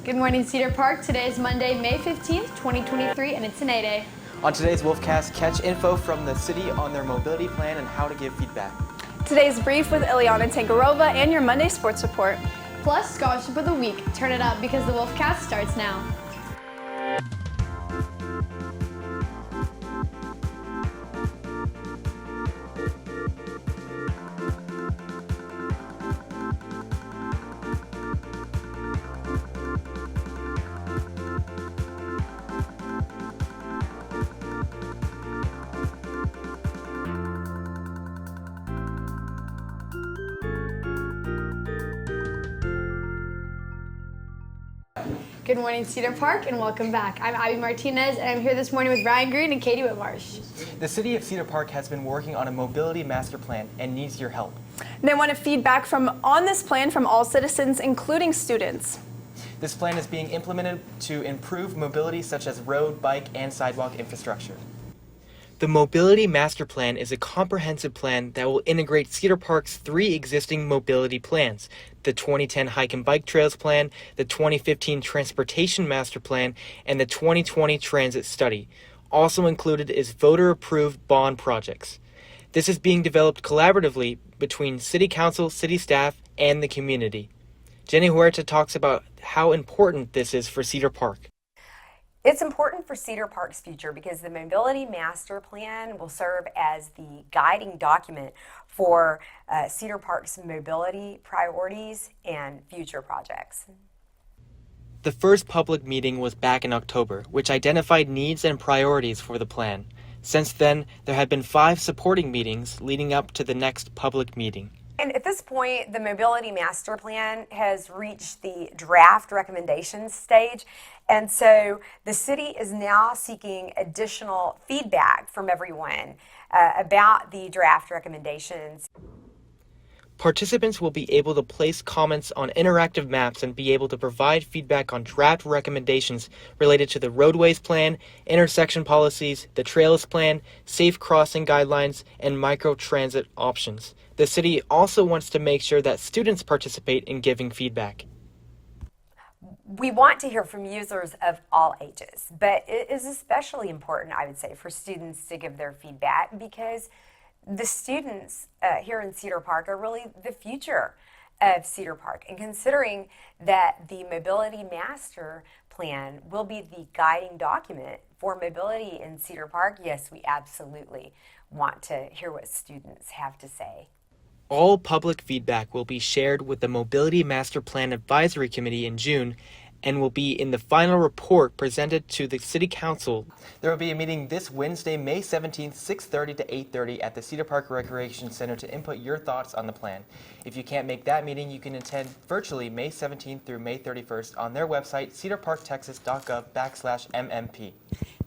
Good morning, Cedar Park. Today is Monday, May 15th, 2023, and it's an A-Day. On today's Wolfcast, catch info from the city on their mobility plan and how to give feedback. Today's brief with Ileana Tangarova and your Monday sports report. Plus, Scholarship of the Week. Turn it up because the Wolfcast starts now. Good morning, Cedar Park, and welcome back. I'm Abby Martinez, and I'm here this morning with Ryan Green and Katie Whitmarsh. The city of Cedar Park has been working on a mobility master plan and needs your help. They wanted feedback on this plan from all citizens, including students. This plan is being implemented to improve mobility such as road, bike, and sidewalk infrastructure. The Mobility Master Plan is a comprehensive plan that will integrate Cedar Park's 3 existing mobility plans: the 2010 Hike and Bike Trails Plan, the 2015 Transportation Master Plan, and the 2020 Transit Study. Also included is voter-approved bond projects. This is being developed collaboratively between City Council, city staff, and the community. Jenny Huerta talks about how important this is for Cedar Park. It's important for Cedar Park's future because the Mobility Master Plan will serve as the guiding document for Cedar Park's mobility priorities and future projects. The first public meeting was back in October, which identified needs and priorities for the plan. Since then, there have been 5 supporting meetings leading up to the next public meeting. And at this point, the Mobility Master Plan has reached the draft recommendations stage. And so the city is now seeking additional feedback from everyone about the draft recommendations. Participants will be able to place comments on interactive maps and be able to provide feedback on draft recommendations related to the roadways plan, intersection policies, the trails plan, safe crossing guidelines, and micro-transit options. The city also wants to make sure that students participate in giving feedback. We want to hear from users of all ages, but it is especially important, I would say, for students to give their feedback because the students here in Cedar Park are really the future of Cedar Park. And considering that the Mobility Master Plan will be the guiding document for mobility in Cedar Park, yes, we absolutely want to hear what students have to say. All public feedback will be shared with the Mobility Master Plan Advisory Committee in June and will be in the final report presented to the City Council. There will be a meeting this Wednesday, May 17th, 6:30 to 8:30 at the Cedar Park Recreation Center to input your thoughts on the plan. If you can't make that meeting, you can attend virtually May 17th through May 31st on their website, cedarparktexas.gov/MMP.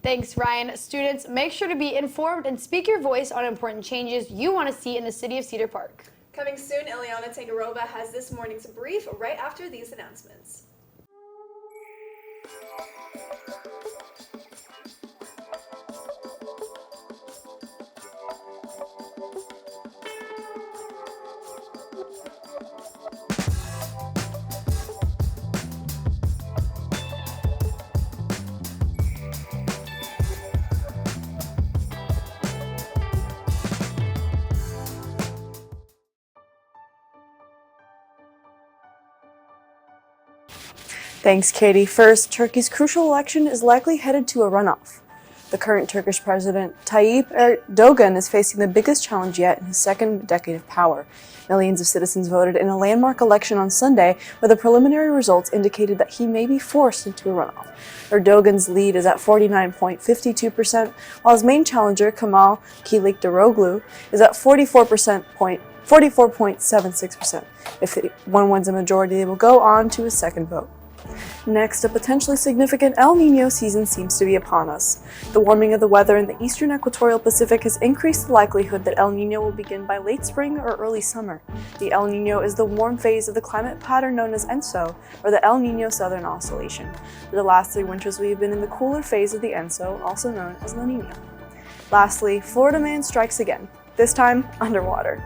Thanks, Ryan. Students, make sure to be informed and speak your voice on important changes you want to see in the city of Cedar Park. Coming soon, Ileana Tangarova has this morning's brief right after these announcements. Thanks, Katie. First, Turkey's crucial election is likely headed to a runoff. The current Turkish president, Tayyip Erdogan, is facing the biggest challenge yet in his second decade of power. Millions of citizens voted in a landmark election on Sunday, where the preliminary results indicated that he may be forced into a runoff. Erdogan's lead is at 49.52%, while his main challenger, Kemal Kılıçdaroğlu, is at 44.76%. If one wins a majority, they will go on to his second vote. Next, a potentially significant El Niño season seems to be upon us. The warming of the weather in the eastern equatorial Pacific has increased the likelihood that El Niño will begin by late spring or early summer. The El Niño is the warm phase of the climate pattern known as ENSO, or the El Niño Southern Oscillation. For the last 3 winters, we have been in the cooler phase of the ENSO, also known as La Niña. Lastly, Florida man strikes again, this time underwater.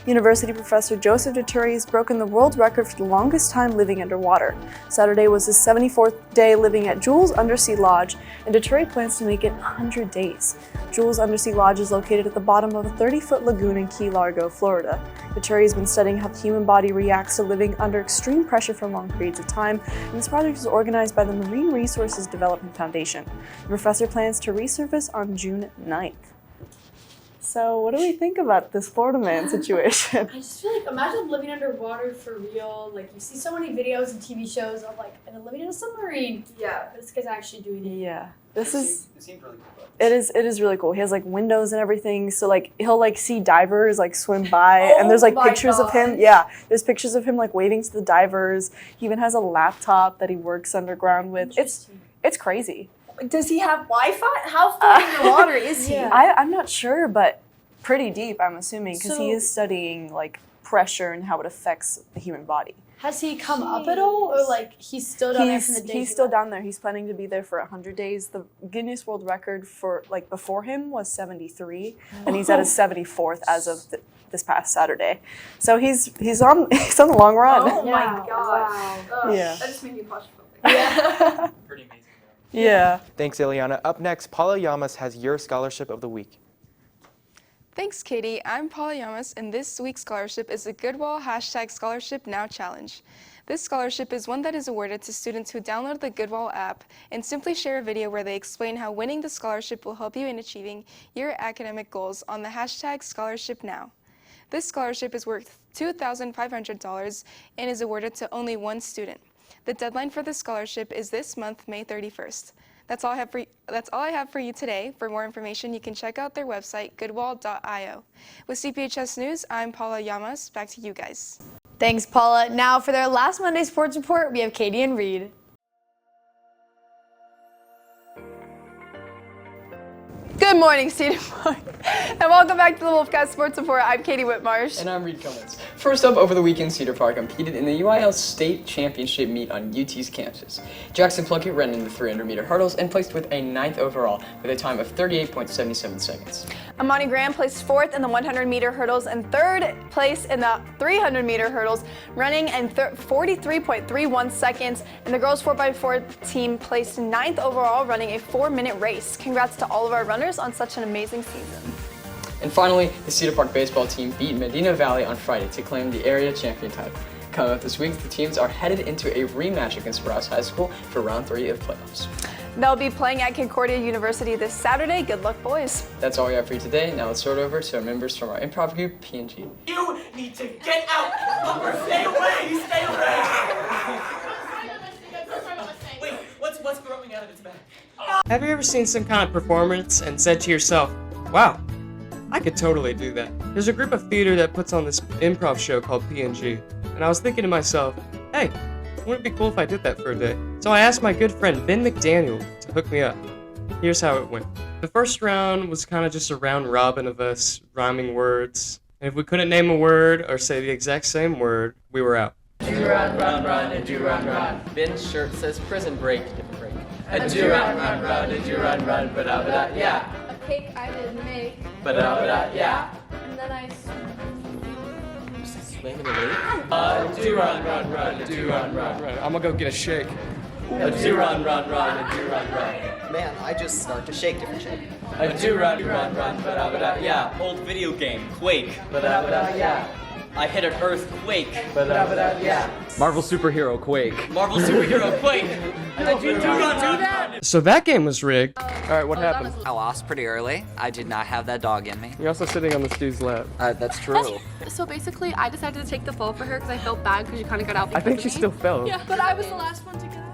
University professor Joseph Deturri has broken the world record for the longest time living underwater. Saturday was his 74th day living at Jules Undersea Lodge, and Deturri plans to make it 100 days. Jules Undersea Lodge is located at the bottom of a 30-foot lagoon in Key Largo, Florida. Deturri has been studying how the human body reacts to living under extreme pressure for long periods of time, and this project is organized by the Marine Resources Development Foundation. The professor plans to resurface on June 9th. So what do we think about this Florida man situation? I just feel like, imagine living underwater for real. Like, you see so many videos and TV shows of, like, living in a submarine. Yeah. But this guy's actually doing it. Yeah, It seems really cool. it is really cool. He has like windows and everything, so like he'll like see divers like swim by, and there's like Oh my pictures of him. gosh. Yeah, there's pictures of him like waving to the divers. He even has a laptop that he works underground with. It's crazy. Does he have Wi-Fi? How far in the water is he? Yeah. I'm not sure, but pretty deep, I'm assuming, because he So- is studying like pressure and how it affects the human body. Has he come up at all? Or, like, he's still down there from the day He's he still left? down there. He's planning to be there for 100 days. The Guinness World Record for like before him was 73, and he's at his 74th as of this past Saturday. So he's on the long run. Oh my Yeah. gosh. Wow. Ugh, Yeah. That just made me claustrophobic. Yeah. Pretty amazing. Yeah. Thanks, Ileana. Up next, Paula Yamas has your scholarship of the week. Thanks, Katie. I'm Paula Yamas, and this week's scholarship is the Goodwill #Scholarship Now Challenge. This scholarship is one that is awarded to students who download the Goodwill app and simply share a video where they explain how winning the scholarship will help you in achieving your academic goals on the #ScholarshipNow. This scholarship is worth $2,500 and is awarded to only one student. The deadline for the scholarship is this month, May 31st. That's all I have for you today. For more information, you can check out their website, goodwill.io. With CPHS News, I'm Paula Yamas. Back to you guys. Thanks, Paula. Now, for their last Monday Sports Report, we have Katie and Reed. Good morning, Cedar Park, and welcome back to the Wolfcast Sports Report. I'm Katie Whitmarsh. And I'm Reed Cummins. First up, over the weekend, Cedar Park competed in the UIL State Championship meet on UT's campus. Jackson Plunkett ran in the 300-meter hurdles and placed with a 9th overall with a time of 38.77 seconds. Amani Graham placed 4th in the 100-meter hurdles and 3rd place in the 300-meter hurdles, running in 43.31 seconds. And the girls 4x4 team placed 9th overall, running a 4-minute race. Congrats to all of our runners on such an amazing season. And finally, the Cedar Park baseball team beat Medina Valley on Friday to claim the area champion title. Coming up this week, the teams are headed into a rematch against Rouse High School for round 3 of playoffs. They'll be playing at Concordia University this Saturday. Good luck, boys. That's all we have for you today. Now let's sort over to our members from our improv group, P&G. You need to get out or stay away! Stay away! Wait, what's growing out of its back? Have you ever seen some kind of performance and said to yourself, wow, I could totally do that? There's a group of theater that puts on this improv show called P&G, and I was thinking to myself, hey, wouldn't it be cool if I did that for a day? So I asked my good friend Ben McDaniel to hook me up. Here's how it went. The first round was kind of just a round robin of us rhyming words, and if we couldn't name a word or say the exact same word, we were out. Do run, run, run, and do run, run. Ben's shirt says prison break, different break. And do run, run, run, and do run, run, ba-da-ba-da, yeah. A cake I didn't make, Ba-da-ba-da, yeah. and then I Do run, run, run, and do run, run. I'm gonna go get a shake. Do run, run, run, and do run, run. Man, I just start to shake different shake. Do run, run, run, ba-da-ba-da, yeah. Old video game, Quake. Ba-da-ba-da, yeah. I hit an earthquake. Ba-da-ba-da, yeah. Marvel superhero Quake. Marvel superhero Quake. Do that. So that game was rigged. Alright, what happened? I lost pretty early. I did not have that dog in me. You're also sitting on this dude's lap. That's true. So basically, I decided to take the fall for her because I felt bad because she kind of got out. I think she still fell. Yeah, but I was the last one to get out.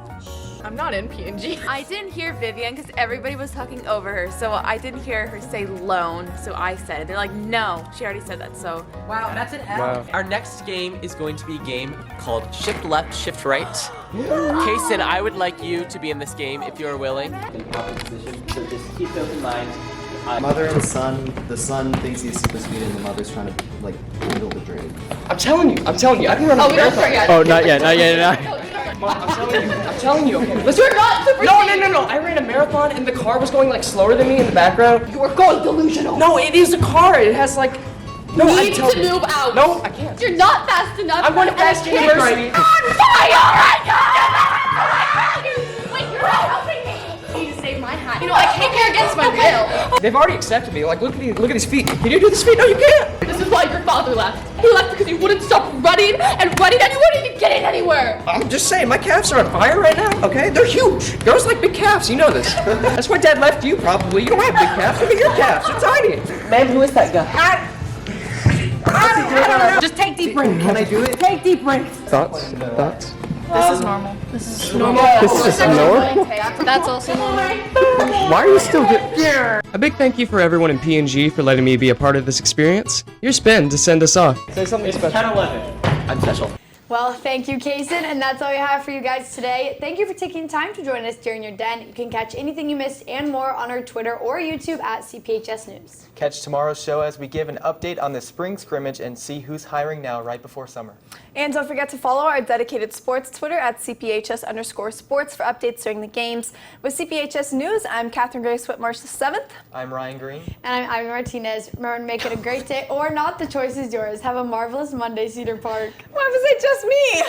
I'm not in P&G. I didn't hear Vivian because everybody was talking over her, so I didn't hear her say loan. So I said it. They're like, no, she already said that. So Wow, that's an L. Wow. Our next game is going to be a game called Shift Left, Shift Right. Kason, I would like you to be in this game if you are willing. So just keep those in mind. Mother and son, the son thinks he's super speed and the mother's trying to, like, handle the drink. I'm telling you, I can run a marathon. Oh, not yet. Mom, I'm telling you, okay. Let's do it. No. I ran a marathon and the car was going like slower than me in the background. You are going delusional. No, it is a car. It has like No, You I'm need to telling you. move out. No, I can't. You're not fast enough. I'm going to and I Fast can't- University. On fire right now! Wait, you're not helping me. You need to save my hat. You know, I came here against my will. They've already accepted me. Like, look at these feet. Can you do this feet? No, you can't. This is why your father left. He left because he wouldn't stop running and running and he wouldn't even get in anywhere. I'm just saying, my calves are on fire right now, okay? They're huge. Girls like big calves, you know this. That's why Dad left you, probably. You don't have big calves. Look at your calves. They're tiny. Babe, who is that guy? Just take deep breaths. Can I do it? Take deep breaths. Thoughts? This is normal. This is normal. This is normal? That's also normal. Why are you still A big thank you for everyone in P&G for letting me be a part of this experience. Here's Ben to send us off. Say something special. 10-11. I'm special. Well, thank you, Kaysen, and that's all we have for you guys today. Thank you for taking time to join us during your den. You can catch anything you missed and more on our Twitter or YouTube at CPHS News. Catch tomorrow's show as we give an update on the spring scrimmage and see who's hiring now right before summer. And don't forget to follow our dedicated sports Twitter at CPHS_sports for updates during the games. With CPHS News, I'm Catherine Grace Whitmarsh the 7th. I'm Ryan Green. And I'm Ivy Martinez. Remember to make it a great day or not, the choice is yours. Have a marvelous Monday, Cedar Park. Why was it just me?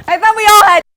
I thought we all had